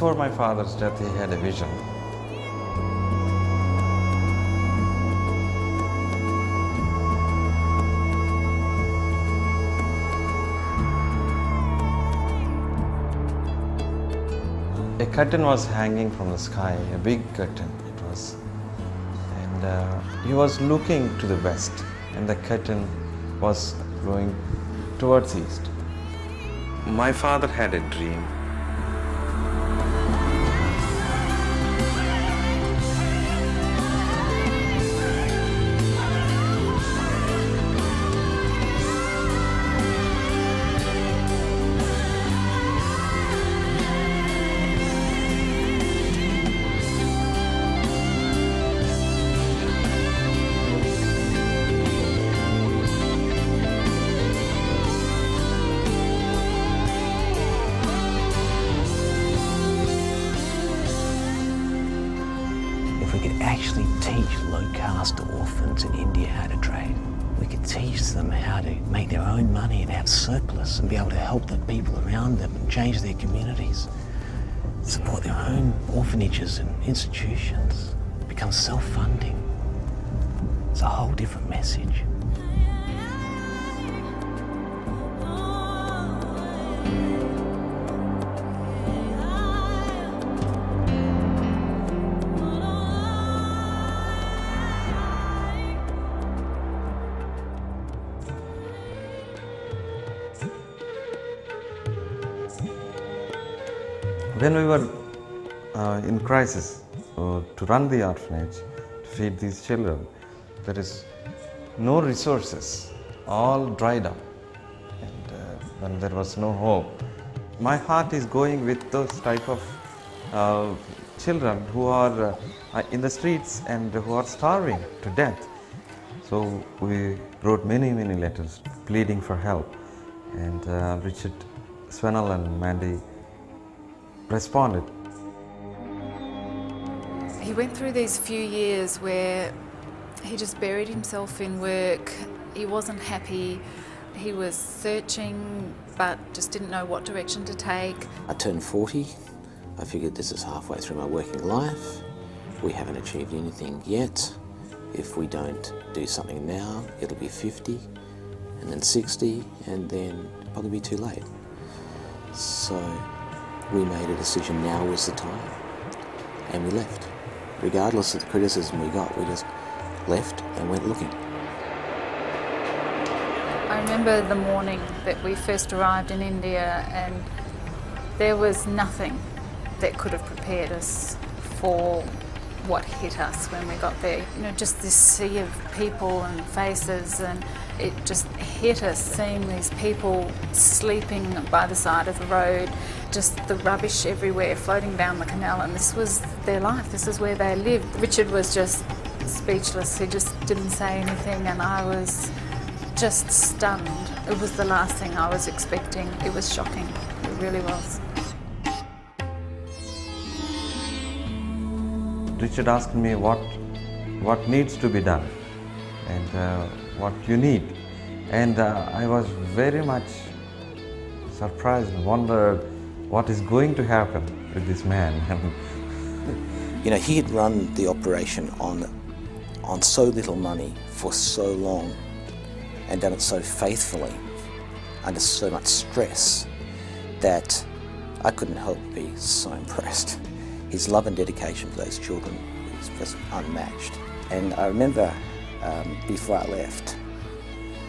Before my father's death, he had a vision. A curtain was hanging from the sky, a big curtain it was. And he was looking to the west, and the curtain was going towards east. My father had a dream. If we could actually teach low-caste orphans in India how to trade, we could teach them how to make their own money and have surplus and be able to help the people around them and change their communities, support their own orphanages and institutions, become self-funding. It's a whole different message. When we were in crisis to run the orphanage, to feed these children, there is no resources, all dried up, and when there was no hope. My heart is going with those type of children who are in the streets and who are starving to death. So we wrote many letters pleading for help, and Richard Swennell and Mandy responded. He went through these few years where he just buried himself in work. He wasn't happy. He was searching but just didn't know what direction to take. I turned 40. I figured this is halfway through my working life. We haven't achieved anything yet. If we don't do something now, it'll be 50 and then 60 and then probably be too late. So we made a decision now was the time, and we left. Regardless of the criticism we got, we just left and went looking. I remember the morning that we first arrived in India, and there was nothing that could have prepared us for what hit us when we got there. You know, just this sea of people and faces, and it just hit us seeing these people sleeping by the side of the road, just the rubbish everywhere floating down the canal, and this was their life, this is where they lived. Richard was just speechless, he just didn't say anything, and I was just stunned. It was the last thing I was expecting. It was shocking, it really was. Richard asked me what needs to be done and what you need, and I was very much surprised and wondered what is going to happen with this man. You know, he had run the operation on so little money for so long and done it so faithfully under so much stress that I couldn't help but be so impressed. His love and dedication for those children was just unmatched. And I remember before I left,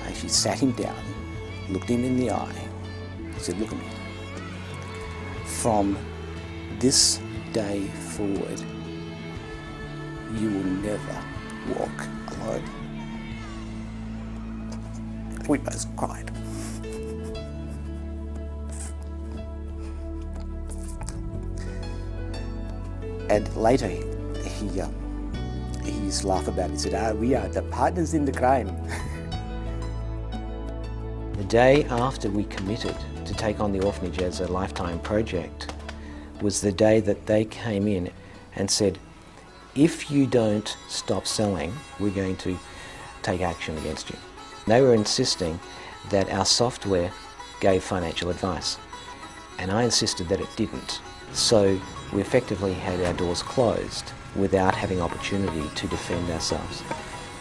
I actually sat him down, looked him in the eye, said, "Look at me. From this day forward, you will never walk alone." We both cried. And later, he used to laugh about it. He said, "We are the partners in the crime." The day after we committed to take on the orphanage as a lifetime project was the day that they came in and said, "If you don't stop selling, we're going to take action against you." They were insisting that our software gave financial advice, and I insisted that it didn't. So we effectively had our doors closed without having opportunity to defend ourselves.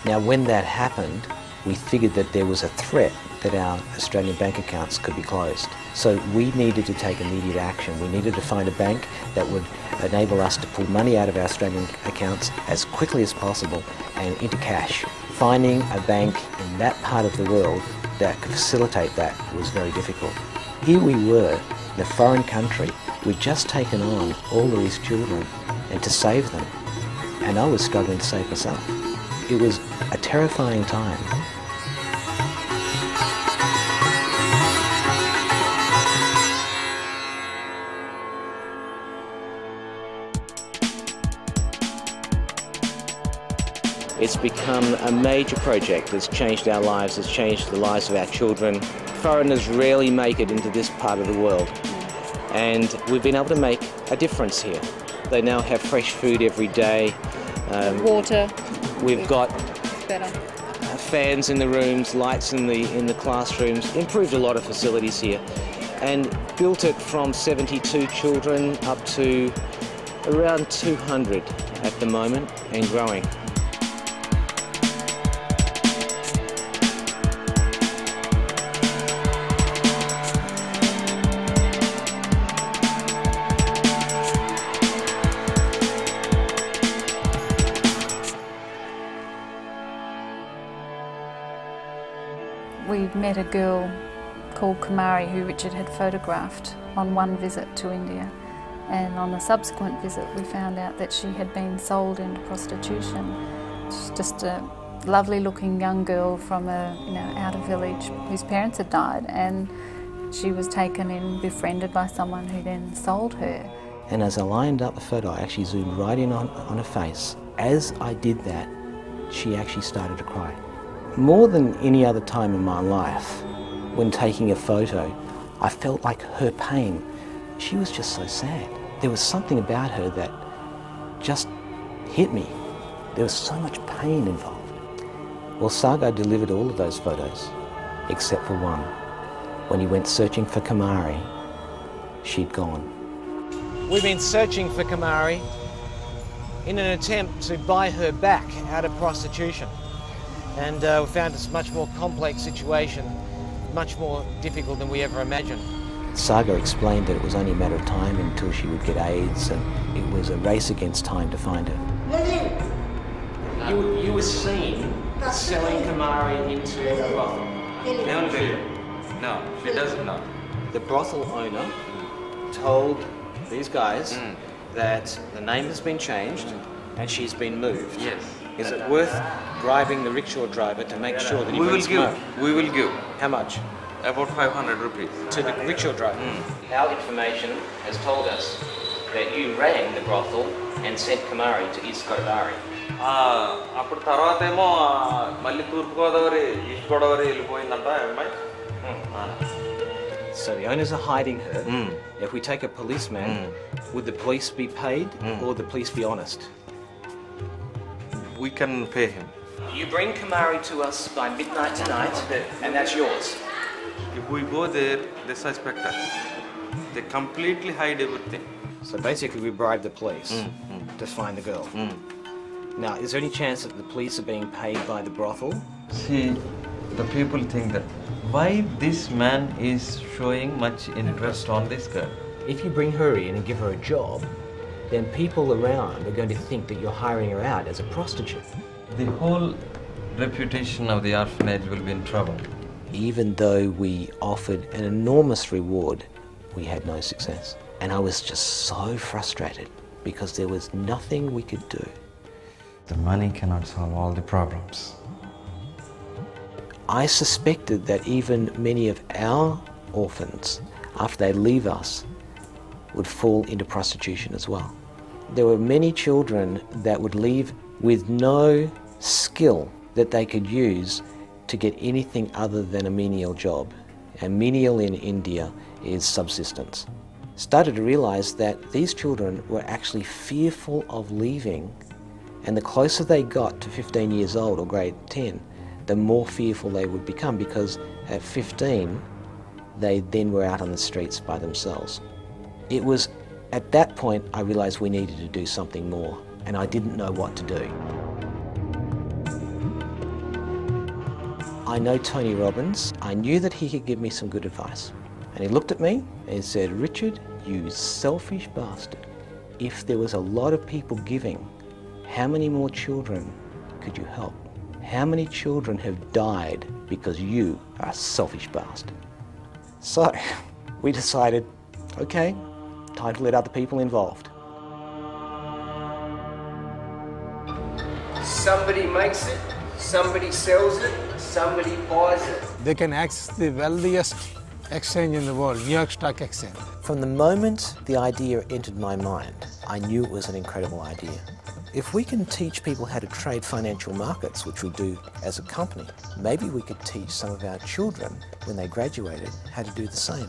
Now, when that happened, we figured that there was a threat that our Australian bank accounts could be closed. So we needed to take immediate action. We needed to find a bank that would enable us to pull money out of our Australian accounts as quickly as possible and into cash. Finding a bank in that part of the world that could facilitate that was very difficult. Here we were, in a foreign country. We'd just taken on all of these children and to save them. And I was struggling to save myself. It was a terrifying time. It's become a major project that's changed our lives, it's changed the lives of our children. Foreigners rarely make it into this part of the world, and we've been able to make a difference here. They now have fresh food every day. Water. We've got Better. fans in the rooms, lights in the classrooms, improved a lot of facilities here, and built it from 72 children up to around 200 at the moment and growing. We met a girl called Kumari who Richard had photographed on one visit to India, and on a subsequent visit we found out that she had been sold into prostitution. She's just a lovely looking young girl from a outer village whose parents had died, and she was taken in, befriended by someone who then sold her. And as I lined up the photo, I actually zoomed right in on her face. As I did that, she actually started to cry. More than any other time in my life, when taking a photo, I felt like her pain. She was just so sad. There was something about her that just hit me. There was so much pain involved. Well, Sagar delivered all of those photos, except for one. When he went searching for Kumari, she'd gone. We've been searching for Kumari in an attempt to buy her back out of prostitution. And we found it's a much more complex situation, much more difficult than we ever imagined. Sagar explained that it was only a matter of time until she would get AIDS, and it was a race against time to find her. You were seen selling Kumari into a brothel. No, she doesn't know. The brothel owner told these guys that the name has been changed and she's been moved. Yes. Is it worth bribing the rickshaw driver to make sure that he brings smoke? We will give. How much? About 500 rupees. To the rickshaw driver. Our information has told us that you rang the brothel and sent Kumari to East Godavari. అప్పుడు తర్వాత ఏమో మళ్ళీ తూర్పు Godavari east Godavari వెళ్ళిపోయిందంట అమ్మాయి. So the owners are hiding her. If we take a policeman, would the police be paid or the police be honest? We can pay him. You bring Kumari to us by midnight tonight, and that's yours. If we go there, they suspect us. They completely hide everything. So basically we bribe the police to find the girl. Now, is there any chance that the police are being paid by the brothel? See, the people think that why this man is showing much interest on this girl. If you bring her in and give her a job, then people around are going to think that you're hiring her out as a prostitute. The whole reputation of the orphanage will be in trouble. Even though we offered an enormous reward, we had no success. And I was just so frustrated because there was nothing we could do. The money cannot solve all the problems. I suspected that even many of our orphans, after they leave us, would fall into prostitution as well. There were many children that would leave with no skill that they could use to get anything other than a menial job. And menial in India is subsistence. Started to realize that these children were actually fearful of leaving, and the closer they got to 15 years old or grade 10, the more fearful they would become, because at 15 they then were out on the streets by themselves. It was At that point, I realised we needed to do something more, and I didn't know what to do. I know Tony Robbins. I knew that he could give me some good advice. And he looked at me and said, "Richard, you selfish bastard. If there was a lot of people giving, how many more children could you help? How many children have died because you are a selfish bastard?" So we decided, okay, time to let other people involved. Somebody makes it, somebody sells it, somebody buys it. They can access the wealthiest exchange in the world, New York Stock Exchange. From the moment the idea entered my mind, I knew it was an incredible idea. If we can teach people how to trade financial markets, which we do as a company, maybe we could teach some of our children, when they graduated, how to do the same.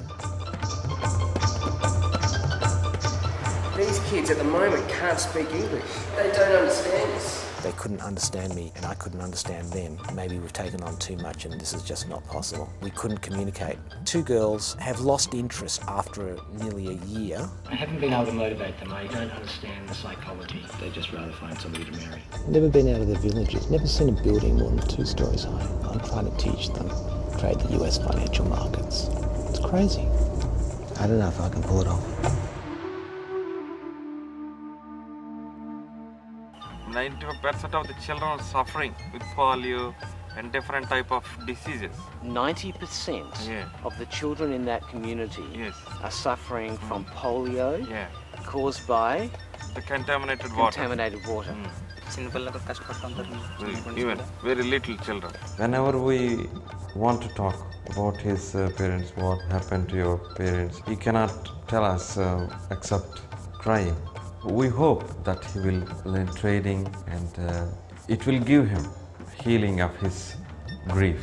These kids at the moment can't speak English. They don't understand us. They couldn't understand me and I couldn't understand them. Maybe we've taken on too much and this is just not possible. We couldn't communicate. Two girls have lost interest after nearly a year. I haven't been able to motivate them. I don't understand the psychology. They just rather find somebody to marry. Never been out of their villages, never seen a building more than 2 stories high. I'm trying to teach them to trade the US financial markets. It's crazy. I don't know if I can pull it off. 90% of the children are suffering with polio and different type of diseases. 90% of the children in that community are suffering from polio caused by the contaminated water. Even very little children. Whenever we want to talk about his parents, what happened to your parents, he cannot tell us except crying. We hope that he will learn trading and it will give him healing of his grief.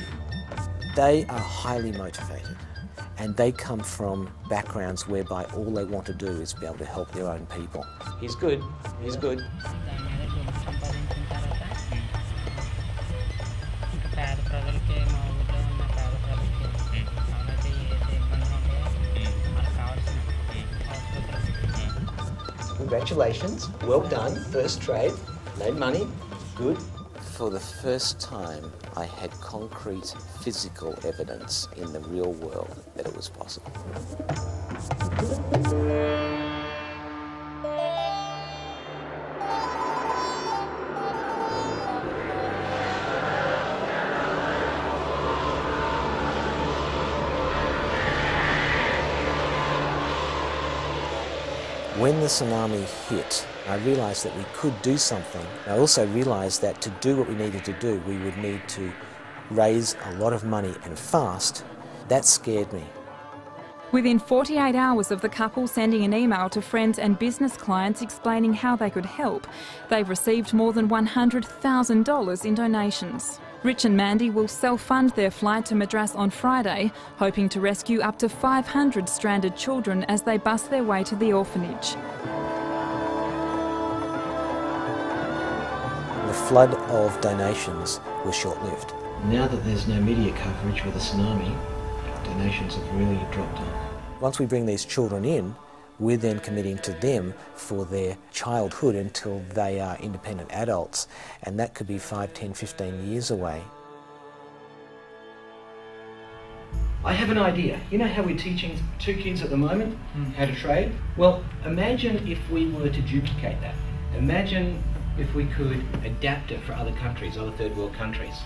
They are highly motivated and they come from backgrounds whereby all they want to do is be able to help their own people. He's good, he's good. Congratulations, well done, first trade, made money, good. For the first time, I had concrete physical evidence in the real world that it was possible. When the tsunami hit, I realised that we could do something. I also realised that to do what we needed to do, we would need to raise a lot of money and fast. That scared me. Within 48 hours of the couple sending an email to friends and business clients explaining how they could help, they've received more than $100,000 in donations. Rich and Mandy will self-fund their flight to Madras on Friday, hoping to rescue up to 500 stranded children as they bus their way to the orphanage. The flood of donations was short-lived. Now that there's no media coverage with the tsunami, donations have really dropped off. Once we bring these children in, we're then committing to them for their childhood until they are independent adults, and that could be 5, 10, 15 years away. I have an idea. You know how we're teaching 2 kids at the moment how to trade? Well, imagine if we were to duplicate that. Imagine if we could adapt it for other countries, other third world countries.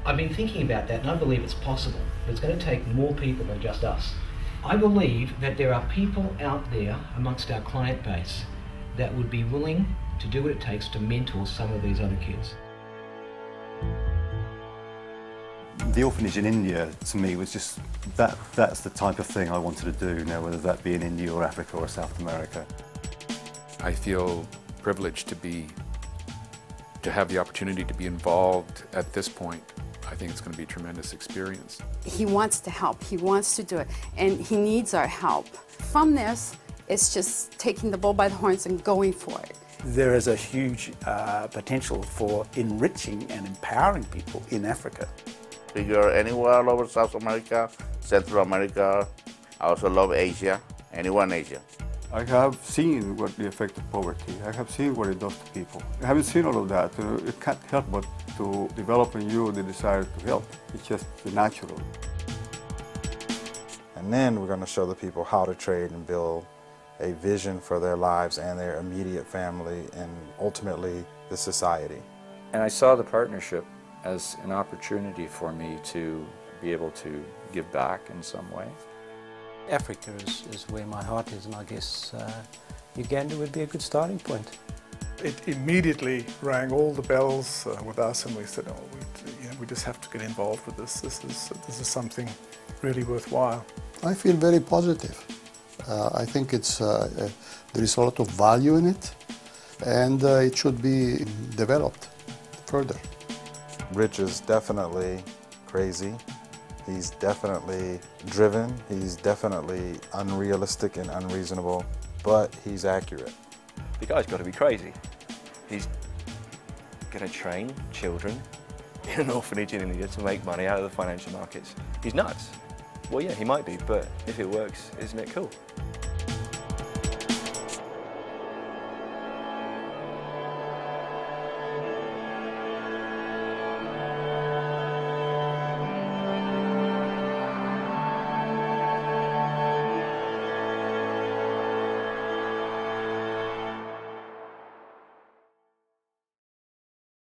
I've been thinking about that and I believe it's possible, but it's going to take more people than just us. I believe that there are people out there amongst our client base that would be willing to do what it takes to mentor some of these other kids. The orphanage in India, to me, was just that's the type of thing I wanted to do, now whether that be in India or Africa or South America. I feel privileged to have the opportunity to be involved at this point. I think it's going to be a tremendous experience. He wants to help, he wants to do it, and he needs our help. From this, it's just taking the bull by the horns and going for it. There is a huge potential for enriching and empowering people in Africa. If you're anywhere all over South America, Central America, I also love Asia, anywhere in Asia. I have seen what the effect of poverty. I have seen what it does to people. Having seen all of that, it can't help but to develop in you the desire to help. It's just natural. And then we're going to show the people how to trade and build a vision for their lives and their immediate family and ultimately the society. And I saw the partnership as an opportunity for me to be able to give back in some way. Africa is where my heart is, and I guess Uganda would be a good starting point. It immediately rang all the bells with us, and we said, "Oh, we just have to get involved with this. This is something really worthwhile." I feel very positive. I think there is a lot of value in it, and it should be developed further. Rich is definitely crazy. He's definitely driven. He's definitely unrealistic and unreasonable, but he's accurate. The guy's got to be crazy. He's going to train children in an orphanage in India to make money out of the financial markets. He's nuts. Well, yeah, he might be, but if it works, isn't it cool?